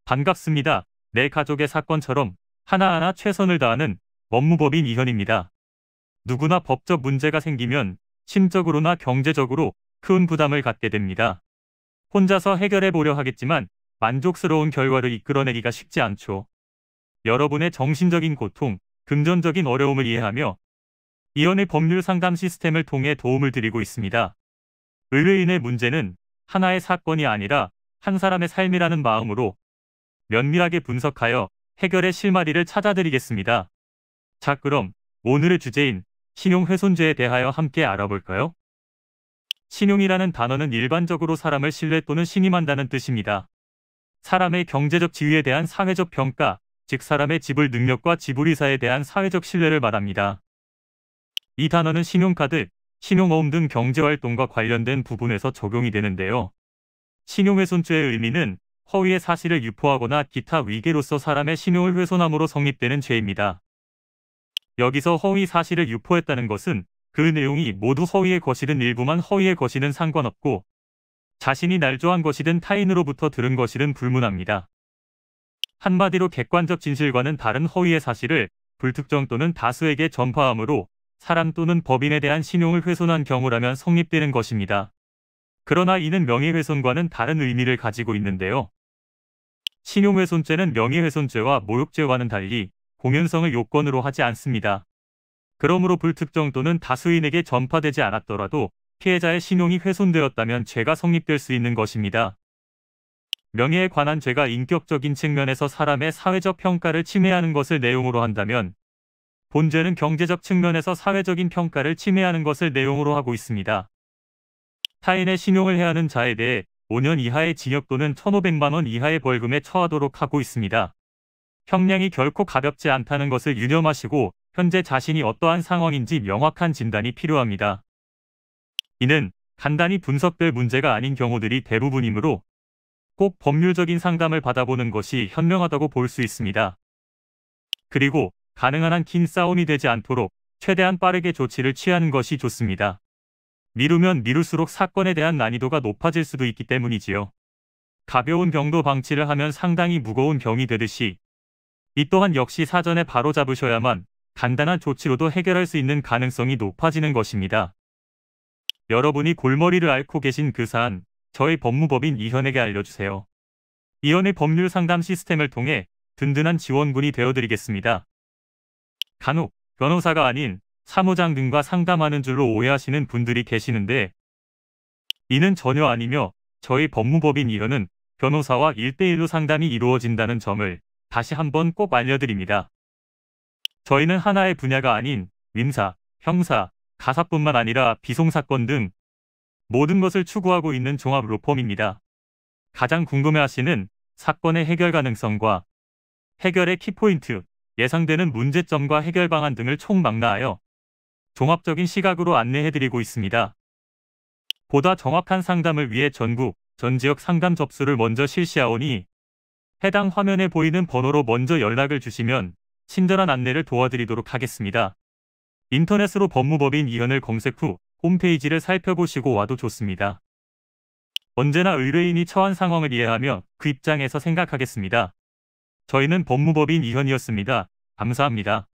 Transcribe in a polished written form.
반갑습니다. 내 가족의 사건처럼 하나하나 최선을 다하는 법무법인 이현입니다. 누구나 법적 문제가 생기면 심적으로나 경제적으로 큰 부담을 갖게 됩니다. 혼자서 해결해 보려 하겠지만 만족스러운 결과를 이끌어내기가 쉽지 않죠. 여러분의 정신적인 고통, 금전적인 어려움을 이해하며 이현의 법률 상담 시스템을 통해 도움을 드리고 있습니다. 의뢰인의 문제는 하나의 사건이 아니라 한 사람의 삶이라는 마음으로 면밀하게 분석하여 해결의 실마리를 찾아드리겠습니다. 자, 그럼 오늘의 주제인 신용훼손죄에 대하여 함께 알아볼까요? 신용이라는 단어는 일반적으로 사람을 신뢰 또는 신임한다는 뜻입니다. 사람의 경제적 지위에 대한 사회적 평가, 즉 사람의 지불 능력과 지불 의사에 대한 사회적 신뢰를 말합니다. 이 단어는 신용카드, 신용보험 등 경제활동과 관련된 부분에서 적용이 되는데요. 신용훼손죄의 의미는 허위의 사실을 유포하거나 기타 위계로서 사람의 신용을 훼손함으로 성립되는 죄입니다. 여기서 허위 사실을 유포했다는 것은 그 내용이 모두 허위의 것이든 일부만 허위의 것이든 상관없고 자신이 날조한 것이든 타인으로부터 들은 것이든 불문합니다. 한마디로 객관적 진실과는 다른 허위의 사실을 불특정 또는 다수에게 전파함으로 사람 또는 법인에 대한 신용을 훼손한 경우라면 성립되는 것입니다. 그러나 이는 명예훼손과는 다른 의미를 가지고 있는데요. 신용훼손죄는 명예훼손죄와 모욕죄와는 달리 공연성을 요건으로 하지 않습니다. 그러므로 불특정 또는 다수인에게 전파되지 않았더라도 피해자의 신용이 훼손되었다면 죄가 성립될 수 있는 것입니다. 명예에 관한 죄가 인격적인 측면에서 사람의 사회적 평가를 침해하는 것을 내용으로 한다면 본죄는 경제적 측면에서 사회적인 평가를 침해하는 것을 내용으로 하고 있습니다. 타인의 신용을 해하는 자에 대해 5년 이하의 징역 또는 1,500만 원 이하의 벌금에 처하도록 하고 있습니다. 형량이 결코 가볍지 않다는 것을 유념하시고 현재 자신이 어떠한 상황인지 명확한 진단이 필요합니다. 이는 간단히 분석될 문제가 아닌 경우들이 대부분이므로 꼭 법률적인 상담을 받아보는 것이 현명하다고 볼 수 있습니다. 그리고 가능한 한 긴 싸움이 되지 않도록 최대한 빠르게 조치를 취하는 것이 좋습니다. 미루면 미룰수록 사건에 대한 난이도가 높아질 수도 있기 때문이지요. 가벼운 병도 방치를 하면 상당히 무거운 병이 되듯이 이 또한 역시 사전에 바로잡으셔야만 간단한 조치로도 해결할 수 있는 가능성이 높아지는 것입니다. 여러분이 골머리를 앓고 계신 그 사안, 저희 법무법인 이현에게 알려주세요. 이현의 법률 상담 시스템을 통해 든든한 지원군이 되어드리겠습니다. 간혹 변호사가 아닌 사무장 등과 상담하는 줄로 오해하시는 분들이 계시는데 이는 전혀 아니며 저희 법무법인 이현은 변호사와 1대1로 상담이 이루어진다는 점을 다시 한번 꼭 알려드립니다. 저희는 하나의 분야가 아닌 민사, 형사, 가사뿐만 아니라 비송사건 등 모든 것을 추구하고 있는 종합 로펌입니다. 가장 궁금해하시는 사건의 해결 가능성과 해결의 키포인트, 예상되는 문제점과 해결 방안 등을 총망라하여 종합적인 시각으로 안내해드리고 있습니다. 보다 정확한 상담을 위해 전국, 전 지역 상담 접수를 먼저 실시하오니 해당 화면에 보이는 번호로 먼저 연락을 주시면 친절한 안내를 도와드리도록 하겠습니다. 인터넷으로 법무법인 이현을 검색 후 홈페이지를 살펴보시고 와도 좋습니다. 언제나 의뢰인이 처한 상황을 이해하며 그 입장에서 생각하겠습니다. 저희는 법무법인 이현이었습니다. 감사합니다.